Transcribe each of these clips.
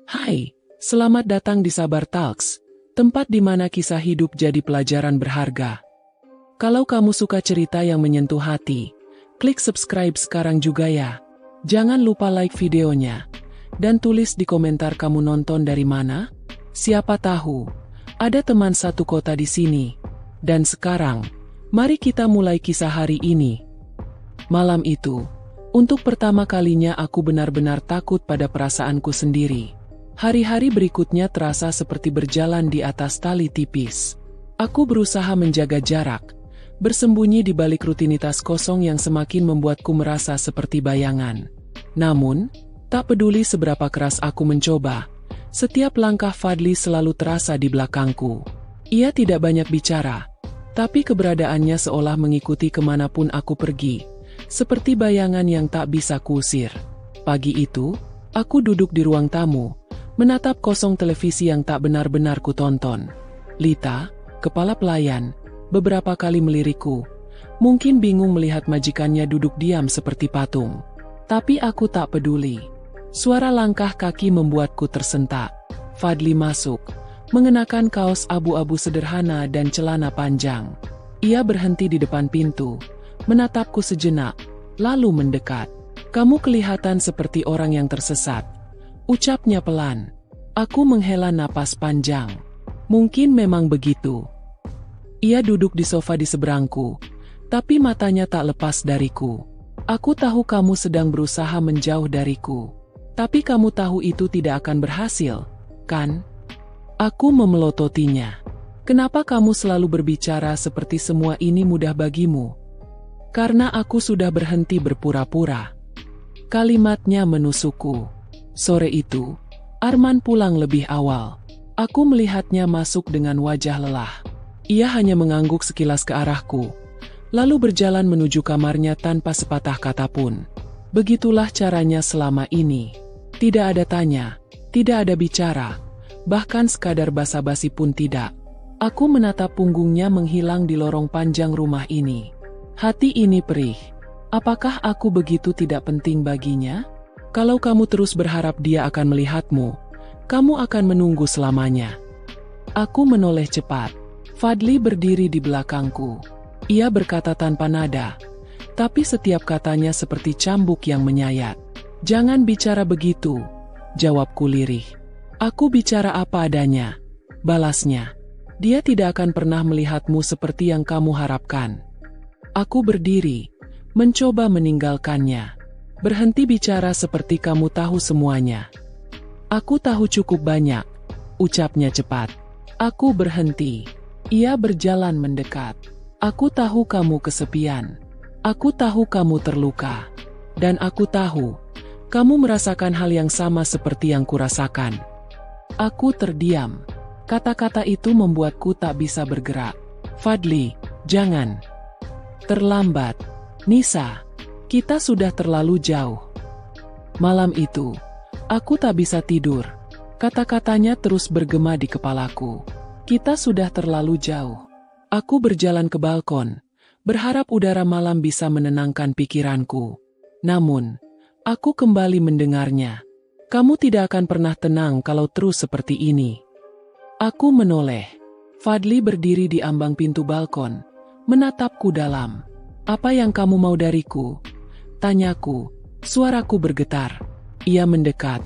Hai, selamat datang di Sabar Talks, tempat di mana kisah hidup jadi pelajaran berharga. Kalau kamu suka cerita yang menyentuh hati, klik subscribe sekarang juga ya. Jangan lupa like videonya, dan tulis di komentar kamu nonton dari mana. Siapa tahu, ada teman satu kota di sini. Dan sekarang, mari kita mulai kisah hari ini. Malam itu, untuk pertama kalinya aku benar-benar takut pada perasaanku sendiri. Hari-hari berikutnya terasa seperti berjalan di atas tali tipis. Aku berusaha menjaga jarak, bersembunyi di balik rutinitas kosong yang semakin membuatku merasa seperti bayangan. Namun, tak peduli seberapa keras aku mencoba, setiap langkah Fadli selalu terasa di belakangku. Ia tidak banyak bicara, tapi keberadaannya seolah mengikuti kemanapun aku pergi, seperti bayangan yang tak bisa kuusir. Pagi itu, aku duduk di ruang tamu, menatap kosong televisi yang tak benar-benar kutonton. Lita, kepala pelayan, beberapa kali melirikku, mungkin bingung melihat majikannya duduk diam seperti patung. Tapi aku tak peduli. Suara langkah kaki membuatku tersentak. Fadli masuk, mengenakan kaos abu-abu sederhana dan celana panjang. Ia berhenti di depan pintu, menatapku sejenak, lalu mendekat. "Kamu kelihatan seperti orang yang tersesat," ucapnya pelan. Aku menghela napas panjang. Mungkin memang begitu. Ia duduk di sofa di seberangku, tapi matanya tak lepas dariku. "Aku tahu kamu sedang berusaha menjauh dariku. Tapi kamu tahu itu tidak akan berhasil, kan?" Aku memelototinya. "Kenapa kamu selalu berbicara seperti semua ini mudah bagimu?" "Karena aku sudah berhenti berpura-pura." Kalimatnya menusukku. Sore itu, Arman pulang lebih awal. Aku melihatnya masuk dengan wajah lelah. Ia hanya mengangguk sekilas ke arahku, lalu berjalan menuju kamarnya tanpa sepatah kata pun. Begitulah caranya selama ini. Tidak ada tanya, tidak ada bicara, bahkan sekadar basa-basi pun tidak. Aku menatap punggungnya menghilang di lorong panjang rumah ini. Hati ini perih. Apakah aku begitu tidak penting baginya? Kalau kamu terus berharap dia akan melihatmu, kamu akan menunggu selamanya. Aku menoleh cepat. Fadli berdiri di belakangku. Ia berkata tanpa nada, tapi setiap katanya seperti cambuk yang menyayat. "Jangan bicara begitu," jawabku lirih. "Aku bicara apa adanya," balasnya. "Dia tidak akan pernah melihatmu seperti yang kamu harapkan." Aku berdiri, mencoba meninggalkannya. "Berhenti bicara seperti kamu tahu semuanya." "Aku tahu cukup banyak," ucapnya cepat. Aku berhenti. Ia berjalan mendekat. "Aku tahu kamu kesepian. Aku tahu kamu terluka. Dan aku tahu, kamu merasakan hal yang sama seperti yang kurasakan." Aku terdiam. Kata-kata itu membuatku tak bisa bergerak. "Fadli, jangan. Terlambat. Nisa. Kita sudah terlalu jauh." Malam itu, aku tak bisa tidur. Kata-katanya terus bergema di kepalaku. Kita sudah terlalu jauh. Aku berjalan ke balkon, berharap udara malam bisa menenangkan pikiranku. Namun, aku kembali mendengarnya. "Kamu tidak akan pernah tenang kalau terus seperti ini." Aku menoleh. Fadli berdiri di ambang pintu balkon, menatapku dalam. "Apa yang kamu mau dariku?" tanyaku. Suaraku bergetar. Ia mendekat.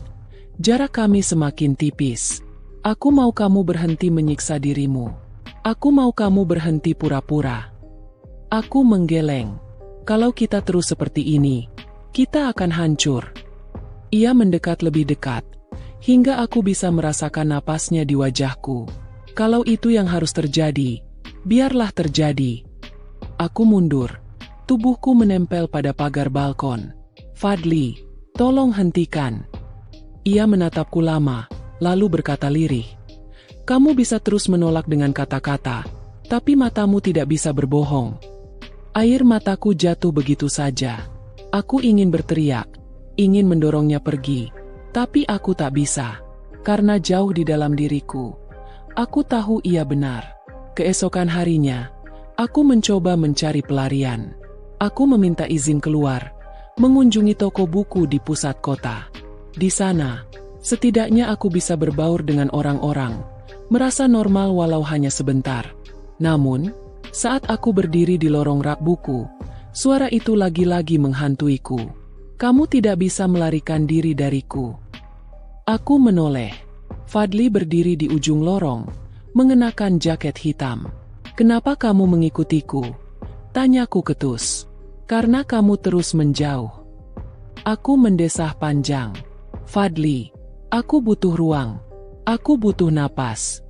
Jarak kami semakin tipis. "Aku mau kamu berhenti menyiksa dirimu. Aku mau kamu berhenti pura-pura." Aku menggeleng. "Kalau kita terus seperti ini, kita akan hancur." Ia mendekat lebih dekat, hingga aku bisa merasakan napasnya di wajahku. "Kalau itu yang harus terjadi, biarlah terjadi." Aku mundur. Tubuhku menempel pada pagar balkon. "Fadli, tolong hentikan." Ia menatapku lama, lalu berkata lirih, "Kamu bisa terus menolak dengan kata-kata, tapi matamu tidak bisa berbohong." Air mataku jatuh begitu saja. Aku ingin berteriak, ingin mendorongnya pergi, tapi aku tak bisa, karena jauh di dalam diriku. Aku tahu ia benar. Keesokan harinya, aku mencoba mencari pelarian. Aku meminta izin keluar, mengunjungi toko buku di pusat kota. Di sana, Setidaknya aku bisa berbaur dengan orang-orang, merasa normal walau hanya sebentar. Namun, saat aku berdiri di lorong rak buku, suara itu lagi-lagi menghantuiku. Kamu tidak bisa melarikan diri dariku. Aku menoleh. Fadli berdiri di ujung lorong, mengenakan jaket hitam. Kenapa kamu mengikutiku? Tanyaku ketus. Karena kamu terus menjauh. Aku mendesah panjang. Fadli, aku butuh ruang. Aku butuh napas.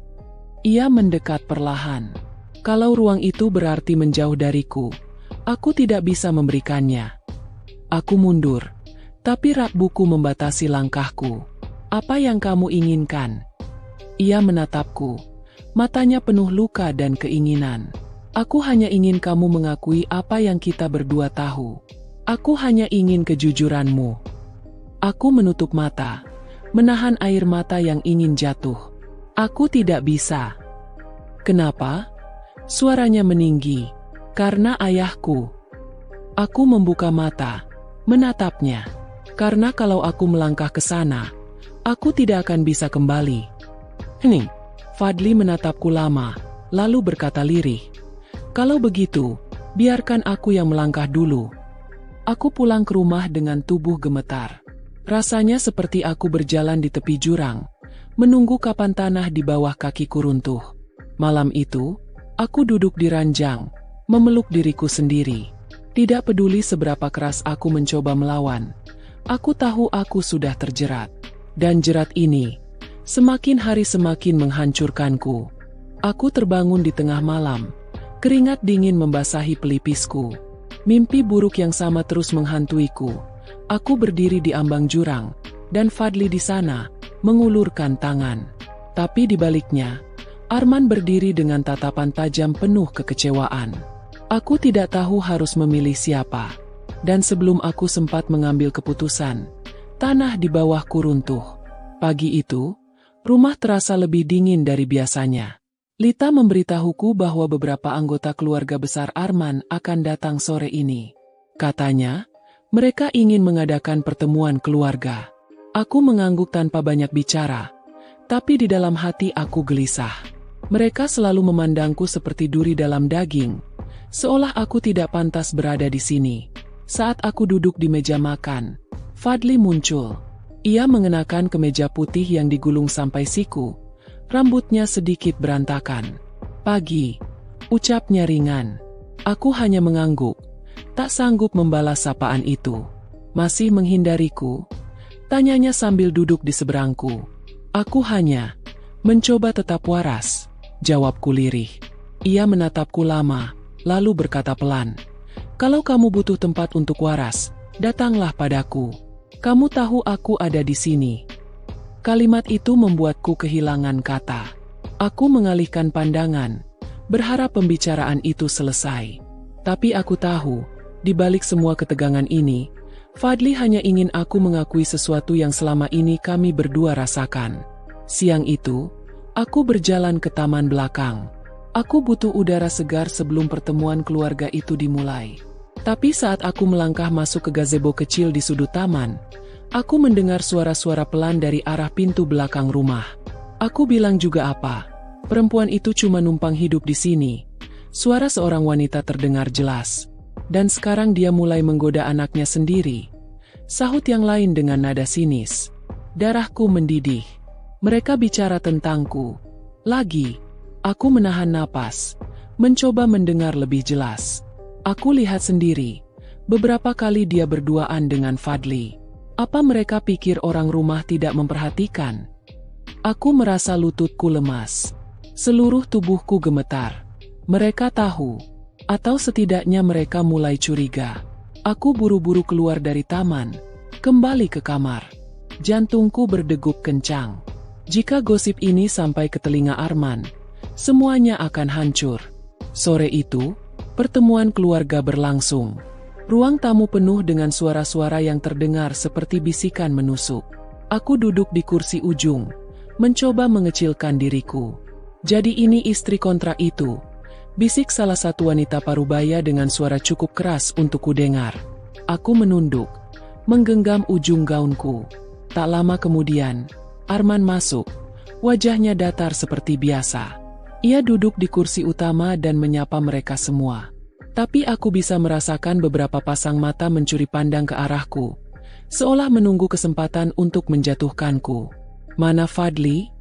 Ia mendekat perlahan. Kalau ruang itu berarti menjauh dariku, aku tidak bisa memberikannya. Aku mundur, tapi rak buku membatasi langkahku. Apa yang kamu inginkan? Ia menatapku. Matanya penuh luka dan keinginan. Aku hanya ingin kamu mengakui apa yang kita berdua tahu. Aku hanya ingin kejujuranmu. Aku menutup mata, menahan air mata yang ingin jatuh. Aku tidak bisa. Kenapa? Suaranya meninggi. Karena ayahku. Aku membuka mata, menatapnya. Karena kalau aku melangkah ke sana, aku tidak akan bisa kembali. Hening. Fadli menatapku lama, lalu berkata lirih. Kalau begitu, biarkan aku yang melangkah dulu. Aku pulang ke rumah dengan tubuh gemetar. Rasanya seperti aku berjalan di tepi jurang, menunggu kapan tanah di bawah kakiku runtuh. Malam itu, aku duduk di ranjang, memeluk diriku sendiri. Tidak peduli seberapa keras aku mencoba melawan, aku tahu aku sudah terjerat. Dan jerat ini, semakin hari semakin menghancurkanku. Aku terbangun di tengah malam. Keringat dingin membasahi pelipisku. Mimpi buruk yang sama terus menghantuiku. Aku berdiri di ambang jurang, dan Fadli di sana, mengulurkan tangan. Tapi di baliknya, Arman berdiri dengan tatapan tajam penuh kekecewaan. Aku tidak tahu harus memilih siapa. Dan sebelum aku sempat mengambil keputusan, tanah di bawahku runtuh. Pagi itu, rumah terasa lebih dingin dari biasanya. Lita memberitahuku bahwa beberapa anggota keluarga besar Arman akan datang sore ini. Katanya, mereka ingin mengadakan pertemuan keluarga. Aku mengangguk tanpa banyak bicara, tapi di dalam hati aku gelisah. Mereka selalu memandangku seperti duri dalam daging, seolah aku tidak pantas berada di sini. Saat aku duduk di meja makan, Fadli muncul. Ia mengenakan kemeja putih yang digulung sampai siku. Rambutnya sedikit berantakan. Pagi, ucapnya ringan. Aku hanya mengangguk, tak sanggup membalas sapaan itu. Masih menghindariku? Tanyanya sambil duduk di seberangku. Aku hanya mencoba tetap waras, jawabku lirih. Ia menatapku lama, lalu berkata pelan. Kalau kamu butuh tempat untuk waras, datanglah padaku. Kamu tahu aku ada di sini. Kalimat itu membuatku kehilangan kata. Aku mengalihkan pandangan, berharap pembicaraan itu selesai. Tapi aku tahu, di balik semua ketegangan ini, Fadli hanya ingin aku mengakui sesuatu yang selama ini kami berdua rasakan. Siang itu, aku berjalan ke taman belakang. Aku butuh udara segar sebelum pertemuan keluarga itu dimulai. Tapi saat aku melangkah masuk ke gazebo kecil di sudut taman, aku mendengar suara-suara pelan dari arah pintu belakang rumah. Aku bilang juga apa? Perempuan itu cuma numpang hidup di sini. Suara seorang wanita terdengar jelas. Dan sekarang dia mulai menggoda anaknya sendiri. Sahut yang lain dengan nada sinis. Darahku mendidih. Mereka bicara tentangku. Lagi, aku menahan napas, mencoba mendengar lebih jelas. Aku lihat sendiri, beberapa kali dia berduaan dengan Fadli. Apa mereka pikir orang rumah tidak memperhatikan? Aku merasa lututku lemas. Seluruh tubuhku gemetar. Mereka tahu, atau setidaknya mereka mulai curiga. Aku buru-buru keluar dari taman, kembali ke kamar. Jantungku berdegup kencang. Jika gosip ini sampai ke telinga Arman, semuanya akan hancur. Sore itu, pertemuan keluarga berlangsung. Ruang tamu penuh dengan suara-suara yang terdengar seperti bisikan menusuk. Aku duduk di kursi ujung, mencoba mengecilkan diriku. Jadi ini istri kontra itu, bisik salah satu wanita parubaya dengan suara cukup keras untuk kudengar. Aku menunduk, menggenggam ujung gaunku. Tak lama kemudian, Arman masuk. Wajahnya datar seperti biasa. Ia duduk di kursi utama dan menyapa mereka semua. Tapi aku bisa merasakan beberapa pasang mata mencuri pandang ke arahku, seolah menunggu kesempatan untuk menjatuhkanku. "Mana Fadli?"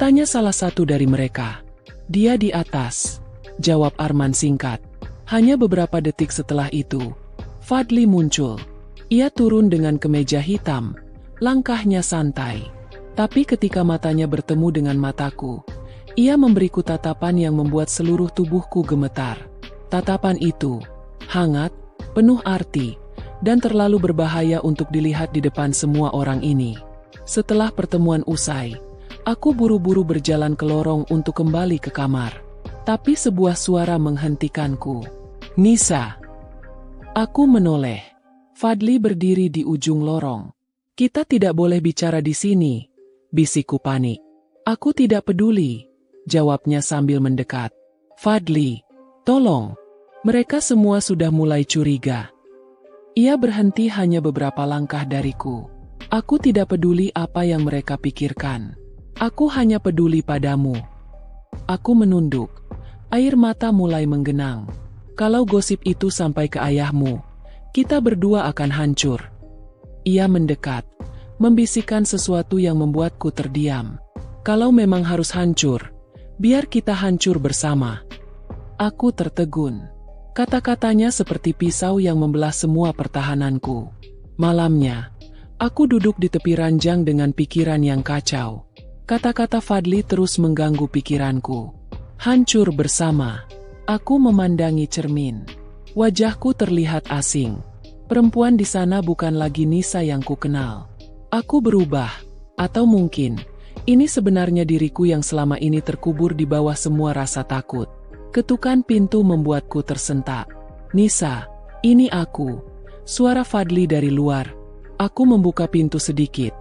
tanya salah satu dari mereka. "Dia di atas," jawab Arman singkat. Hanya beberapa detik setelah itu, Fadli muncul. Ia turun dengan kemeja hitam, langkahnya santai. Tapi ketika matanya bertemu dengan mataku, ia memberiku tatapan yang membuat seluruh tubuhku gemetar. Tatapan itu hangat, penuh arti, dan terlalu berbahaya untuk dilihat di depan semua orang ini. Setelah pertemuan usai, aku buru-buru berjalan ke lorong untuk kembali ke kamar. Tapi sebuah suara menghentikanku. "Nisa!" Aku menoleh. Fadli berdiri di ujung lorong. "Kita tidak boleh bicara di sini," bisikku panik. "Aku tidak peduli," jawabnya sambil mendekat. "Fadli, tolong." Mereka semua sudah mulai curiga. Ia berhenti hanya beberapa langkah dariku. Aku tidak peduli apa yang mereka pikirkan. Aku hanya peduli padamu. Aku menunduk. Air mata mulai menggenang. "Kalau gosip itu sampai ke ayahmu, kita berdua akan hancur." Ia mendekat, membisikkan sesuatu yang membuatku terdiam. "Kalau memang harus hancur, biar kita hancur bersama." Aku tertegun. Kata-katanya seperti pisau yang membelah semua pertahananku. Malamnya, aku duduk di tepi ranjang dengan pikiran yang kacau. Kata-kata Fadli terus mengganggu pikiranku. Hancur bersama. Aku memandangi cermin. Wajahku terlihat asing. Perempuan di sana bukan lagi Nisa yang kukenal. Aku berubah. Atau mungkin, ini sebenarnya diriku yang selama ini terkubur di bawah semua rasa takut. Ketukan pintu membuatku tersentak. "Nisa, ini aku." Suara Fadli dari luar. Aku membuka pintu sedikit.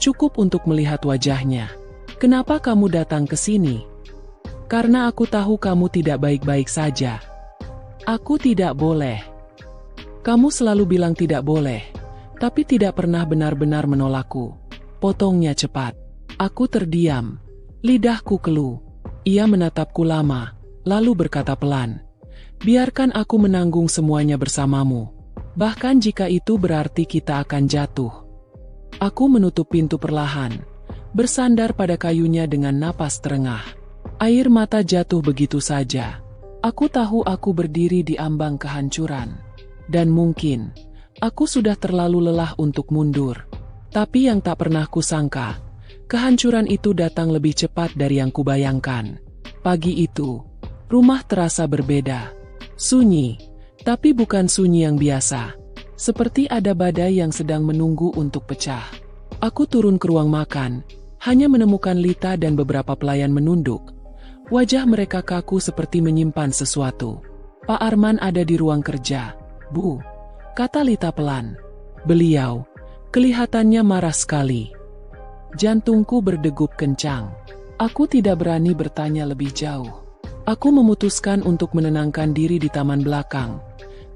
Cukup untuk melihat wajahnya. "Kenapa kamu datang ke sini?" "Karena aku tahu kamu tidak baik-baik saja." "Aku tidak boleh." "Kamu selalu bilang tidak boleh, tapi tidak pernah benar-benar menolakku," potongnya cepat. Aku terdiam. Lidahku keluh. Ia menatapku lama, lalu berkata pelan, "Biarkan aku menanggung semuanya bersamamu. Bahkan jika itu berarti kita akan jatuh." Aku menutup pintu perlahan, bersandar pada kayunya dengan napas terengah. Air mata jatuh begitu saja. Aku tahu aku berdiri di ambang kehancuran. Dan mungkin, aku sudah terlalu lelah untuk mundur. Tapi yang tak pernah kusangka, kehancuran itu datang lebih cepat dari yang kubayangkan. Pagi itu, rumah terasa berbeda. Sunyi, tapi bukan sunyi yang biasa. Seperti ada badai yang sedang menunggu untuk pecah. Aku turun ke ruang makan, hanya menemukan Lita dan beberapa pelayan menunduk. Wajah mereka kaku seperti menyimpan sesuatu. "Pak Arman ada di ruang kerja, Bu," kata Lita pelan. Beliau, kelihatannya marah sekali. Jantungku berdegup kencang. Aku tidak berani bertanya lebih jauh. Aku memutuskan untuk menenangkan diri di taman belakang.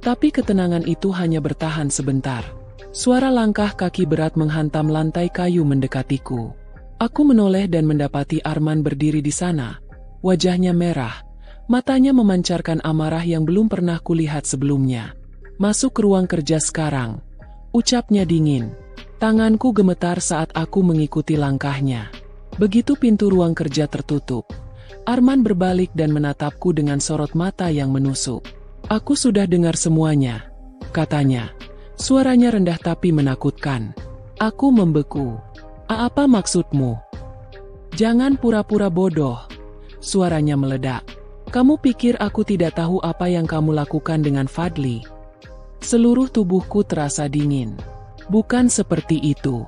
Tapi ketenangan itu hanya bertahan sebentar. Suara langkah kaki berat menghantam lantai kayu mendekatiku. Aku menoleh dan mendapati Arman berdiri di sana. Wajahnya merah, matanya memancarkan amarah yang belum pernah kulihat sebelumnya. "Masuk ke ruang kerja sekarang," ucapnya dingin. Tanganku gemetar saat aku mengikuti langkahnya. Begitu pintu ruang kerja tertutup, Arman berbalik dan menatapku dengan sorot mata yang menusuk. "Aku sudah dengar semuanya," katanya. Suaranya rendah tapi menakutkan. Aku membeku. "Apa maksudmu?" "Jangan pura-pura bodoh," suaranya meledak. "Kamu pikir aku tidak tahu apa yang kamu lakukan dengan Fadli?" Seluruh tubuhku terasa dingin. "Bukan seperti itu."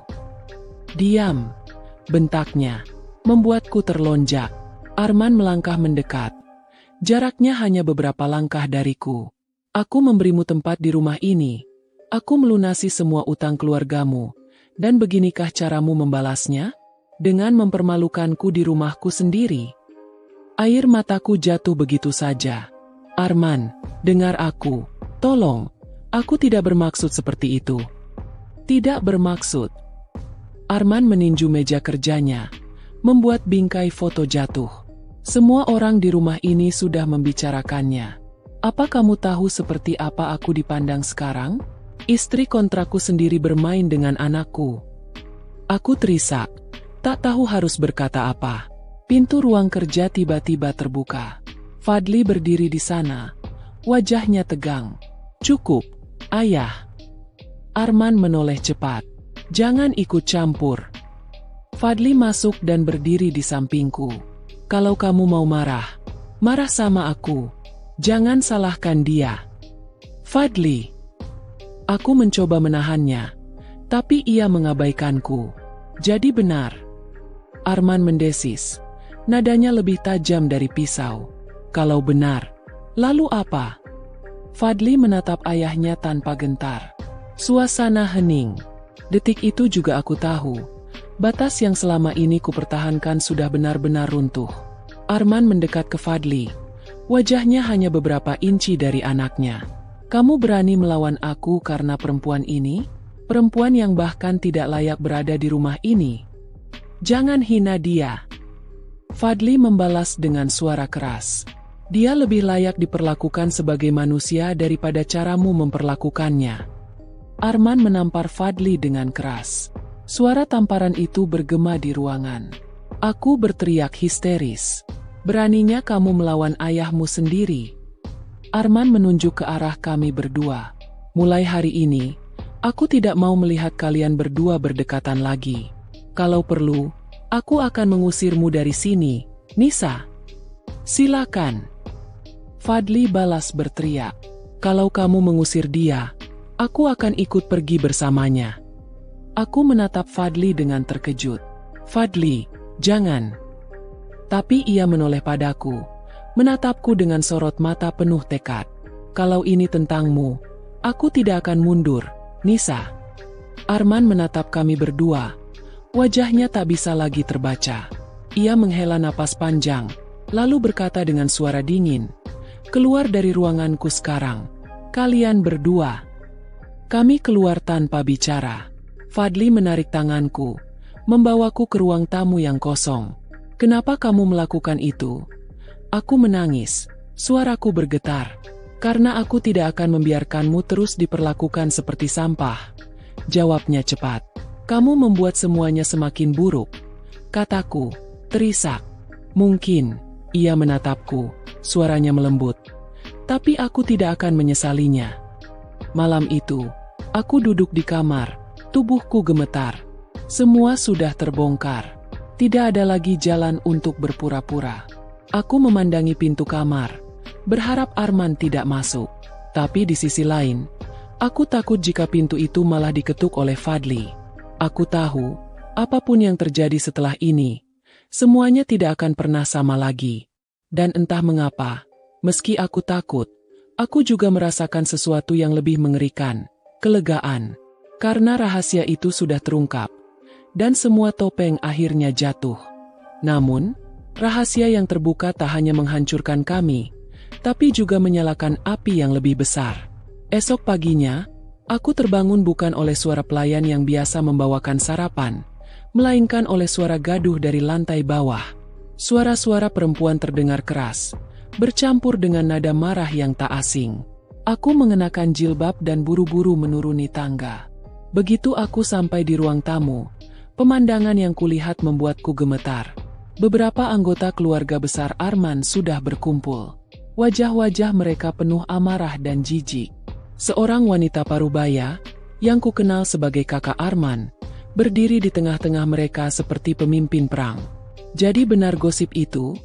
"Diam," bentaknya, membuatku terlonjak. Arman melangkah mendekat. Jaraknya hanya beberapa langkah dariku. "Aku memberimu tempat di rumah ini. Aku melunasi semua utang keluargamu. Dan beginikah caramu membalasnya? Dengan mempermalukanku di rumahku sendiri." Air mataku jatuh begitu saja. "Arman, dengar aku. Tolong. Aku tidak bermaksud seperti itu." "Tidak bermaksud." Arman meninju meja kerjanya, membuat bingkai foto jatuh. Semua orang di rumah ini sudah membicarakannya. Apa kamu tahu seperti apa aku dipandang sekarang? Istri kontrakku sendiri bermain dengan anakku. Aku terisak, tak tahu harus berkata apa. Pintu ruang kerja tiba-tiba terbuka. Fadli berdiri di sana, wajahnya tegang. Cukup, ayah. Arman menoleh cepat. Jangan ikut campur. Fadli masuk dan berdiri di sampingku. Kalau kamu mau marah, marah sama aku. Jangan salahkan dia. Fadli. Aku mencoba menahannya, tapi ia mengabaikanku. Jadi benar. Arman mendesis. Nadanya lebih tajam dari pisau. Kalau benar, lalu apa? Fadli menatap ayahnya tanpa gentar. Suasana hening. Detik itu juga aku tahu, batas yang selama ini kupertahankan sudah benar-benar runtuh. Arman mendekat ke Fadli. Wajahnya hanya beberapa inci dari anaknya. Kamu berani melawan aku karena perempuan ini? Perempuan yang bahkan tidak layak berada di rumah ini. Jangan hina dia. Fadli membalas dengan suara keras. Dia lebih layak diperlakukan sebagai manusia daripada caramu memperlakukannya. Arman menampar Fadli dengan keras. Suara tamparan itu bergema di ruangan. Aku berteriak histeris. Beraninya kamu melawan ayahmu sendiri. Arman menunjuk ke arah kami berdua. Mulai hari ini, aku tidak mau melihat kalian berdua berdekatan lagi. Kalau perlu, aku akan mengusirmu dari sini, Nisa. Silakan. Fadli balas berteriak. Kalau kamu mengusir dia, aku akan ikut pergi bersamanya. Aku menatap Fadli dengan terkejut. Fadli, jangan. Tapi ia menoleh padaku, menatapku dengan sorot mata penuh tekad. Kalau ini tentangmu, aku tidak akan mundur, Nisa. Arman menatap kami berdua. Wajahnya tak bisa lagi terbaca. Ia menghela napas panjang, lalu berkata dengan suara dingin, keluar dari ruanganku sekarang. Kalian berdua. Kami keluar tanpa bicara. Fadli menarik tanganku, membawaku ke ruang tamu yang kosong. Kenapa kamu melakukan itu? Aku menangis, suaraku bergetar. Karena aku tidak akan membiarkanmu terus diperlakukan seperti sampah. Jawabnya cepat. Kamu membuat semuanya semakin buruk. Kataku, terisak. Mungkin, ia menatapku, suaranya melembut. Tapi aku tidak akan menyesalinya. Malam itu, aku duduk di kamar, tubuhku gemetar. Semua sudah terbongkar. Tidak ada lagi jalan untuk berpura-pura. Aku memandangi pintu kamar, berharap Arman tidak masuk. Tapi di sisi lain, aku takut jika pintu itu malah diketuk oleh Fadli. Aku tahu, apapun yang terjadi setelah ini, semuanya tidak akan pernah sama lagi. Dan entah mengapa, meski aku takut, aku juga merasakan sesuatu yang lebih mengerikan, kelegaan. Karena rahasia itu sudah terungkap, dan semua topeng akhirnya jatuh. Namun, rahasia yang terbuka tak hanya menghancurkan kami, tapi juga menyalakan api yang lebih besar. Esok paginya, aku terbangun bukan oleh suara pelayan yang biasa membawakan sarapan, melainkan oleh suara gaduh dari lantai bawah. Suara-suara perempuan terdengar keras, bercampur dengan nada marah yang tak asing. Aku mengenakan jilbab dan buru-buru menuruni tangga. Begitu aku sampai di ruang tamu, pemandangan yang kulihat membuatku gemetar. Beberapa anggota keluarga besar Arman sudah berkumpul. Wajah-wajah mereka penuh amarah dan jijik. Seorang wanita parubaya, yang kukenal sebagai kakak Arman, berdiri di tengah-tengah mereka seperti pemimpin perang. Jadi benar gosip itu?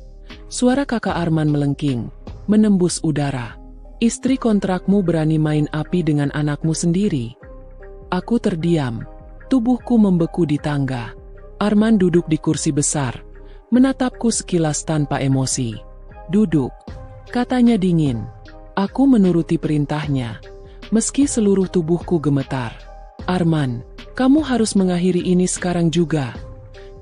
Suara kakak Arman melengking, menembus udara. Istri kontrakmu berani main api dengan anakmu sendiri. Aku terdiam, tubuhku membeku di tangga. Arman duduk di kursi besar, menatapku sekilas tanpa emosi. Duduk, katanya dingin. Aku menuruti perintahnya, meski seluruh tubuhku gemetar. Arman, kamu harus mengakhiri ini sekarang juga,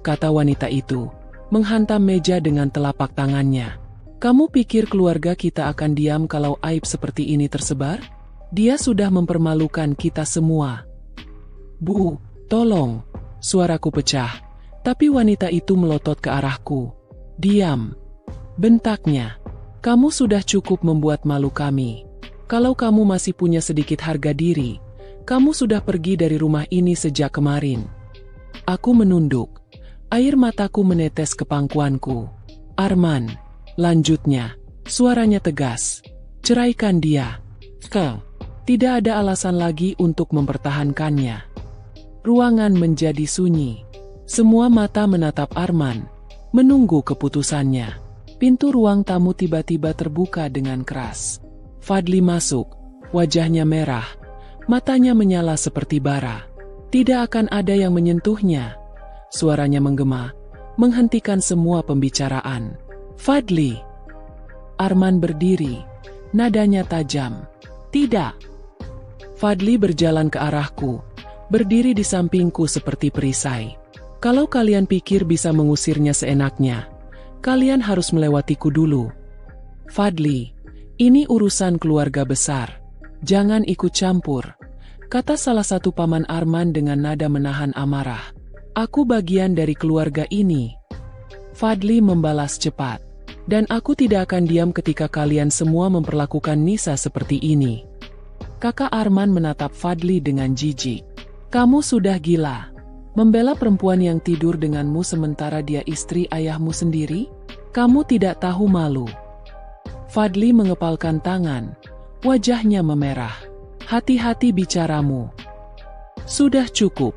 kata wanita itu, menghantam meja dengan telapak tangannya. Kamu pikir keluarga kita akan diam kalau aib seperti ini tersebar? Dia sudah mempermalukan kita semua. Bu, tolong, Suaraku pecah, tapi wanita itu melotot ke arahku. "Diam!" bentaknya. "Kamu sudah cukup membuat malu kami. Kalau kamu masih punya sedikit harga diri, kamu sudah pergi dari rumah ini sejak kemarin." Aku menunduk. Air mataku menetes ke pangkuanku. "Arman," lanjutnya, suaranya tegas. "Ceraikan dia. Tidak ada alasan lagi untuk mempertahankannya." Ruangan menjadi sunyi. Semua mata menatap Arman, menunggu keputusannya. Pintu ruang tamu tiba-tiba terbuka dengan keras. Fadli masuk, wajahnya merah, matanya menyala seperti bara. Tidak akan ada yang menyentuhnya. Suaranya menggema, menghentikan semua pembicaraan. "Fadli!" Arman berdiri, nadanya tajam. "Tidak!" Fadli berjalan ke arahku, berdiri di sampingku seperti perisai. "Kalau kalian pikir bisa mengusirnya seenaknya, kalian harus melewatiku dulu. Fadli, ini urusan keluarga besar. Jangan ikut campur," kata salah satu paman Arman dengan nada menahan amarah. "Aku bagian dari keluarga ini." Fadli membalas cepat. "Dan aku tidak akan diam ketika kalian semua memperlakukan Nisa seperti ini." Kakak Arman menatap Fadli dengan jijik. "Kamu sudah gila. Membela perempuan yang tidur denganmu sementara dia istri ayahmu sendiri? Kamu tidak tahu malu." Fadli mengepalkan tangan. Wajahnya memerah. "Hati-hati bicaramu. Sudah cukup."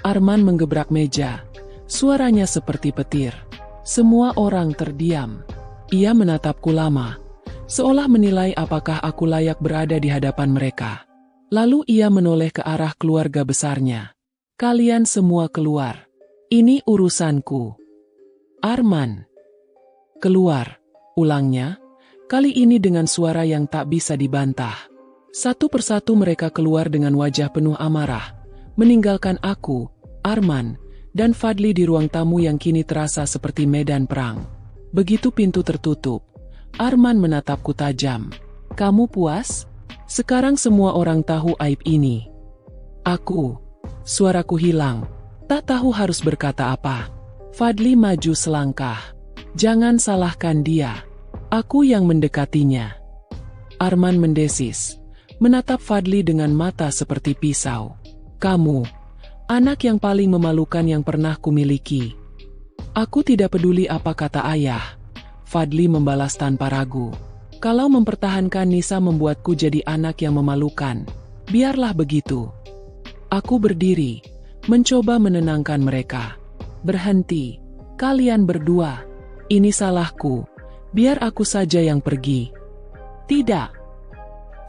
Arman menggebrak meja. Suaranya seperti petir. Semua orang terdiam. Ia menatapku lama, seolah menilai apakah aku layak berada di hadapan mereka. Lalu ia menoleh ke arah keluarga besarnya. "Kalian semua keluar. Ini urusanku." "Arman, keluar," ulangnya, kali ini dengan suara yang tak bisa dibantah. Satu persatu mereka keluar dengan wajah penuh amarah, meninggalkan aku, Arman, dan Fadli di ruang tamu yang kini terasa seperti medan perang. Begitu pintu tertutup, Arman menatapku tajam. "Kamu puas? Sekarang semua orang tahu aib ini." Suaraku hilang, tak tahu harus berkata apa. Fadli maju selangkah. "Jangan salahkan dia. Aku yang mendekatinya." Arman mendesis, menatap Fadli dengan mata seperti pisau. "Kamu, anak yang paling memalukan yang pernah kumiliki." "Aku tidak peduli apa kata ayah," Fadli membalas tanpa ragu. "Kalau mempertahankan Nisa membuatku jadi anak yang memalukan, biarlah begitu." Aku berdiri, mencoba menenangkan mereka. "Berhenti, kalian berdua. Ini salahku, biar aku saja yang pergi." "Tidak."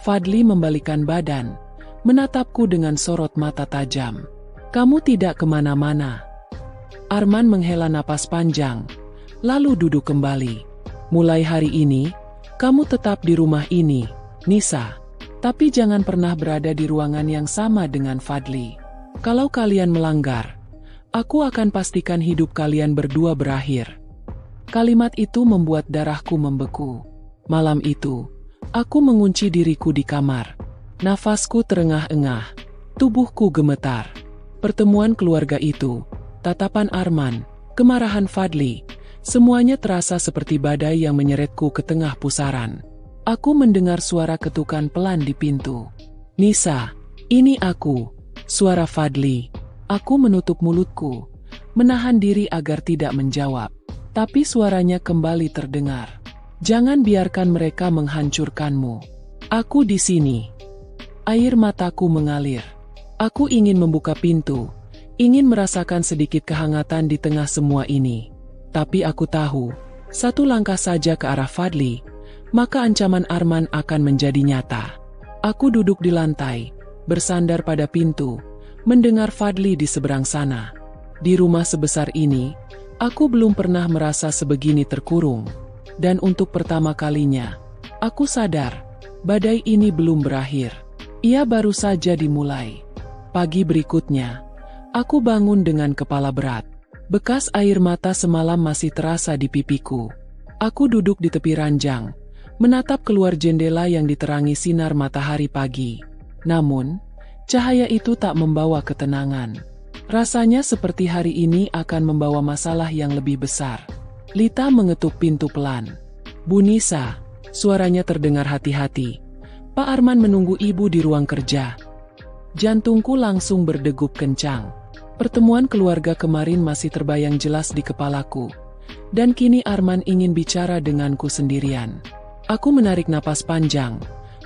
Fadli membalikkan badan, menatapku dengan sorot mata tajam. "Kamu tidak kemana-mana." Arman menghela napas panjang, lalu duduk kembali. "Mulai hari ini, kamu tetap di rumah ini, Nisa. Tapi jangan pernah berada di ruangan yang sama dengan Fadli. Kalau kalian melanggar, aku akan pastikan hidup kalian berdua berakhir." Kalimat itu membuat darahku membeku. Malam itu, aku mengunci diriku di kamar. Nafasku terengah-engah, tubuhku gemetar. Pertemuan keluarga itu, tatapan Arman, kemarahan Fadli, semuanya terasa seperti badai yang menyeretku ke tengah pusaran. Aku mendengar suara ketukan pelan di pintu. "Nisa, ini aku." Suara Fadli. Aku menutup mulutku, menahan diri agar tidak menjawab. Tapi suaranya kembali terdengar. "Jangan biarkan mereka menghancurkanmu. Aku di sini." Air mataku mengalir. Aku ingin membuka pintu, ingin merasakan sedikit kehangatan di tengah semua ini. Tapi aku tahu, satu langkah saja ke arah Fadli, maka ancaman Arman akan menjadi nyata. Aku duduk di lantai, bersandar pada pintu, mendengar Fadli di seberang sana. Di rumah sebesar ini, aku belum pernah merasa sebegini terkurung. Dan untuk pertama kalinya, aku sadar, badai ini belum berakhir. Ia baru saja dimulai. Pagi berikutnya, aku bangun dengan kepala berat. Bekas air mata semalam masih terasa di pipiku. Aku duduk di tepi ranjang, menatap keluar jendela yang diterangi sinar matahari pagi. Namun, cahaya itu tak membawa ketenangan. Rasanya seperti hari ini akan membawa masalah yang lebih besar. Lita mengetuk pintu pelan. "Bu Nisa," suaranya terdengar hati-hati. "Pak Arman menunggu ibu di ruang kerja." Jantungku langsung berdegup kencang. Pertemuan keluarga kemarin masih terbayang jelas di kepalaku. Dan kini Arman ingin bicara denganku sendirian. Aku menarik napas panjang,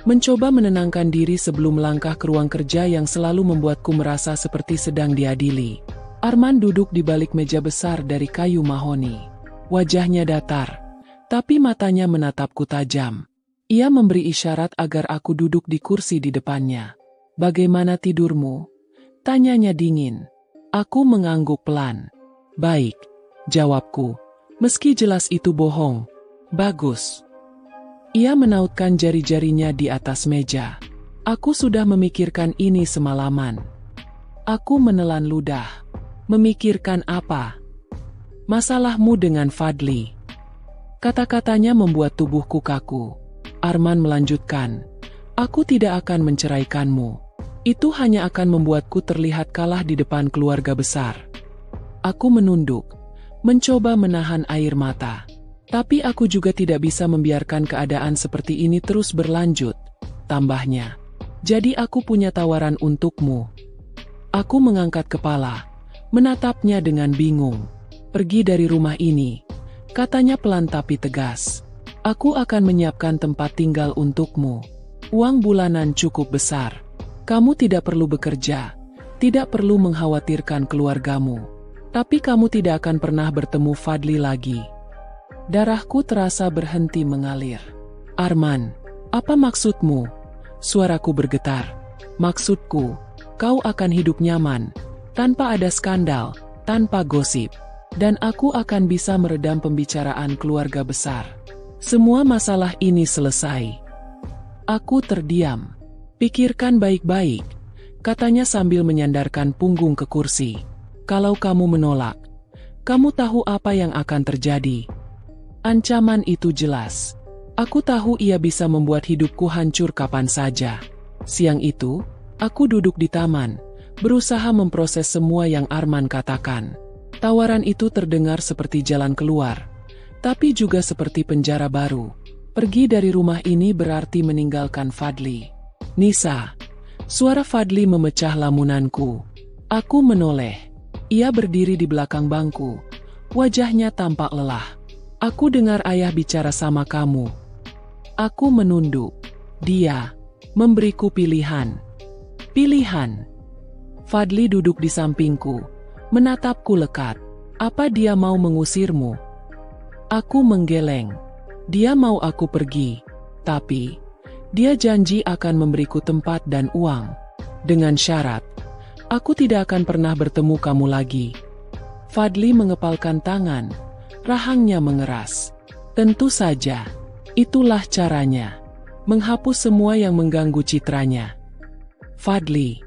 mencoba menenangkan diri sebelum melangkah ke ruang kerja yang selalu membuatku merasa seperti sedang diadili. Arman duduk di balik meja besar dari kayu mahoni. Wajahnya datar, tapi matanya menatapku tajam. Ia memberi isyarat agar aku duduk di kursi di depannya. "Bagaimana tidurmu?" tanyanya dingin. Aku mengangguk pelan. "Baik," jawabku, meski jelas itu bohong. "Bagus." Ia menautkan jari-jarinya di atas meja. "Aku sudah memikirkan ini semalaman." Aku menelan ludah. "Memikirkan apa?" "Masalahmu dengan Fadli." Kata-katanya membuat tubuhku kaku. Arman melanjutkan, "Aku tidak akan menceraikanmu. Itu hanya akan membuatku terlihat kalah di depan keluarga besar." Aku menunduk, mencoba menahan air mata. Tapi aku juga tidak bisa membiarkan keadaan seperti ini terus berlanjut, tambahnya. "Jadi aku punya tawaran untukmu." Aku mengangkat kepala, menatapnya dengan bingung. "Pergi dari rumah ini," katanya pelan tapi tegas. "Aku akan menyiapkan tempat tinggal untukmu. Uang bulanan cukup besar. Kamu tidak perlu bekerja, tidak perlu mengkhawatirkan keluargamu. Tapi kamu tidak akan pernah bertemu Fadli lagi." Darahku terasa berhenti mengalir. "Arman, apa maksudmu?" Suaraku bergetar. "Maksudku, kau akan hidup nyaman, tanpa ada skandal, tanpa gosip. Dan aku akan bisa meredam pembicaraan keluarga besar. Semua masalah ini selesai." Aku terdiam. "Pikirkan baik-baik," katanya sambil menyandarkan punggung ke kursi. "Kalau kamu menolak, kamu tahu apa yang akan terjadi." Ancaman itu jelas. Aku tahu ia bisa membuat hidupku hancur kapan saja. Siang itu, aku duduk di taman, berusaha memproses semua yang Arman katakan. Tawaran itu terdengar seperti jalan keluar, tapi juga seperti penjara baru. Pergi dari rumah ini berarti meninggalkan Fadli. "Nisa." Suara Fadli memecah lamunanku. Aku menoleh. Ia berdiri di belakang bangku. Wajahnya tampak lelah. "Aku dengar ayah bicara sama kamu." Aku menunduk. Dia memberiku pilihan. Pilihan. Fadli duduk di sampingku, menatapku lekat. "Apa dia mau mengusirmu?" Aku menggeleng. Dia mau aku pergi, tapi dia janji akan memberiku tempat dan uang. Dengan syarat, aku tidak akan pernah bertemu kamu lagi. Fadli mengepalkan tangan, rahangnya mengeras. Tentu saja, itulah caranya. Menghapus semua yang mengganggu citranya. "Fadli."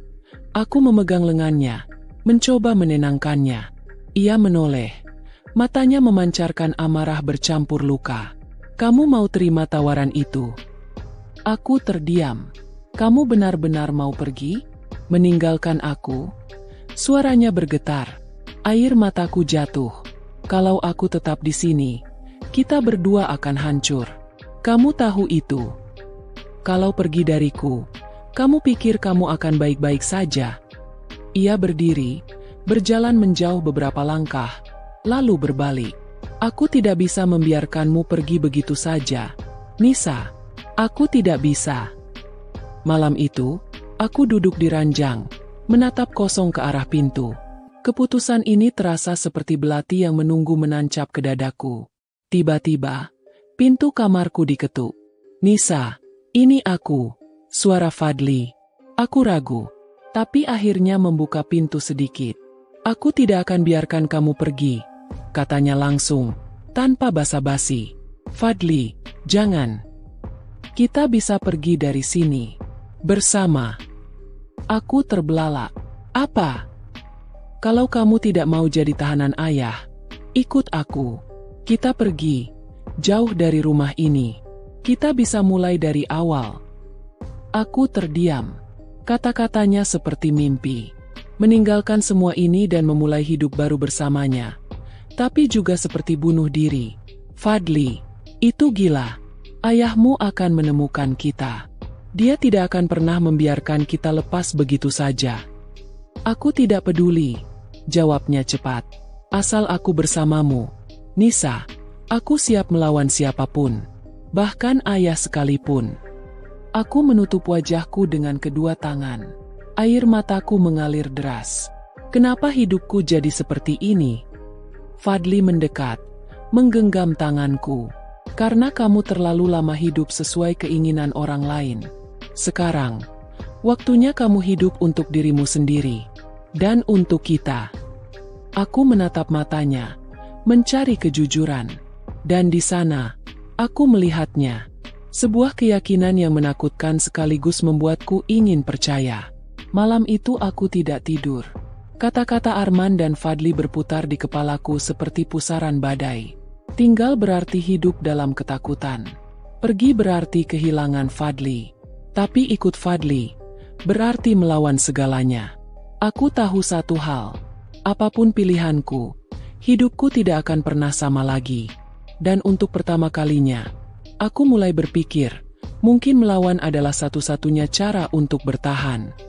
Aku memegang lengannya, mencoba menenangkannya. Ia menoleh. Matanya memancarkan amarah bercampur luka. "Kamu mau terima tawaran itu?" Aku terdiam. "Kamu benar-benar mau pergi? Meninggalkan aku?" Suaranya bergetar. Air mataku jatuh. "Kalau aku tetap di sini, kita berdua akan hancur. Kamu tahu itu. Kalau pergi dariku, kamu pikir kamu akan baik-baik saja?" Ia berdiri, berjalan menjauh beberapa langkah, lalu berbalik. "Aku tidak bisa membiarkanmu pergi begitu saja, Nisa. Aku tidak bisa." Malam itu, aku duduk di ranjang, menatap kosong ke arah pintu. Keputusan ini terasa seperti belati yang menunggu menancap ke dadaku. Tiba-tiba, pintu kamarku diketuk. "Nisa, ini aku." Suara Fadli. Aku ragu, tapi akhirnya membuka pintu sedikit. "Aku tidak akan biarkan kamu pergi," katanya langsung, tanpa basa-basi. "Fadli, jangan. Kita bisa pergi dari sini bersama." Aku terbelalak. "Apa? Kalau kamu tidak mau jadi tahanan ayah, ikut aku. Kita pergi, jauh dari rumah ini. Kita bisa mulai dari awal." Aku terdiam. Kata-katanya seperti mimpi. meninggalkan semua ini dan memulai hidup baru bersamanya. Tapi juga seperti bunuh diri. Fadli, itu gila. Ayahmu akan menemukan kita. Dia tidak akan pernah membiarkan kita lepas begitu saja. Aku tidak peduli, jawabnya cepat. Asal aku bersamamu, Nisa, aku siap melawan siapapun. Bahkan ayah sekalipun. Aku menutup wajahku dengan kedua tangan. Air mataku mengalir deras. Kenapa hidupku jadi seperti ini? Fadli mendekat, menggenggam tanganku. Karena kamu terlalu lama hidup sesuai keinginan orang lain. Sekarang, waktunya kamu hidup untuk dirimu sendiri. Dan untuk kita. Aku menatap matanya, mencari kejujuran. Dan di sana, aku melihatnya. Sebuah keyakinan yang menakutkan sekaligus membuatku ingin percaya. Malam itu aku tidak tidur. Kata-kata Arman dan Fadli berputar di kepalaku seperti pusaran badai. Tinggal berarti hidup dalam ketakutan. Pergi berarti kehilangan Fadli. Tapi ikut Fadli, berarti melawan segalanya. Aku tahu satu hal. Apapun pilihanku, hidupku tidak akan pernah sama lagi. Dan untuk pertama kalinya, aku mulai berpikir, mungkin melawan adalah satu-satunya cara untuk bertahan.